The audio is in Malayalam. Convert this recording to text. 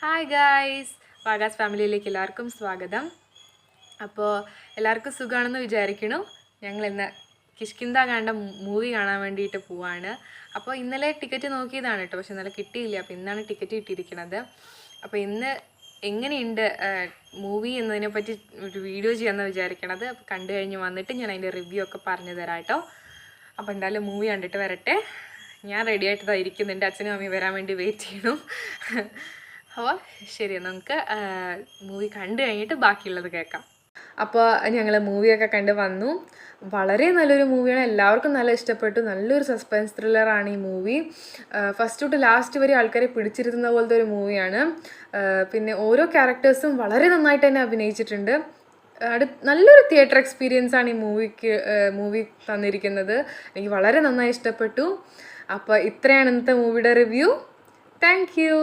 ഹായ് ഗായ്സ്, വാഗാസ് ഫാമിലിയിലേക്ക് എല്ലാവർക്കും സ്വാഗതം. അപ്പോൾ എല്ലാവർക്കും സുഖമാണെന്ന് വിചാരിക്കണു. ഞങ്ങൾ ഇന്ന് കിഷ്കിന്ത കണ്ട മൂവി കാണാൻ വേണ്ടിയിട്ട് പോവാണ്. അപ്പോൾ ഇന്നലെ ടിക്കറ്റ് നോക്കിയതാണ് കേട്ടോ, പക്ഷെ ഇന്നലെ കിട്ടിയില്ല. അപ്പോൾ ഇന്നാണ് ടിക്കറ്റ് കിട്ടിയിരിക്കുന്നത്. അപ്പോൾ ഇന്ന് എങ്ങനെയുണ്ട് മൂവി എന്നതിനെപ്പറ്റി ഒരു വീഡിയോ ചെയ്യാമെന്ന് വിചാരിക്കണത്. അപ്പോൾ കണ്ടു കഴിഞ്ഞ് വന്നിട്ട് ഞാൻ അതിൻ്റെ റിവ്യൂ ഒക്കെ പറഞ്ഞു തരാം കേട്ടോ. അപ്പോൾ എന്തായാലും മൂവി കണ്ടിട്ട് വരട്ടെ. ഞാൻ റെഡി ആയിട്ടതായിരിക്കും, എൻ്റെ അച്ഛനും അമ്മയും വരാൻ വേണ്ടി വെയിറ്റ് ചെയ്യണം. അപ്പോൾ ശരി, നമുക്ക് മൂവി കണ്ടു കഴിഞ്ഞിട്ട് ബാക്കിയുള്ളത് കേൾക്കാം. അപ്പോൾ ഞങ്ങൾ മൂവിയൊക്കെ കണ്ട് വന്നു. വളരെ നല്ലൊരു മൂവിയാണ്, എല്ലാവർക്കും നല്ല ഇഷ്ടപ്പെട്ടു. നല്ലൊരു സസ്പെൻസ് ത്രില്ലറാണ് ഈ മൂവി. ഫസ്റ്റ് തൊട്ട് ലാസ്റ്റ് വരെ ആൾക്കാരെ പിടിച്ചിരുത്തുന്ന പോലത്തെ ഒരു മൂവിയാണ്. പിന്നെ ഓരോ ക്യാരക്ടേഴ്സും വളരെ നന്നായിട്ട് തന്നെ അഭിനയിച്ചിട്ടുണ്ട്. നല്ലൊരു തിയേറ്റർ എക്സ്പീരിയൻസ് ആണ് ഈ മൂവി തന്നിരിക്കുന്നത്. എനിക്ക് വളരെ നന്നായി ഇഷ്ടപ്പെട്ടു. അപ്പോൾ ഇത്രയാണ് ഇന്നത്തെ മൂവിയുടെ റിവ്യൂ. Thank you.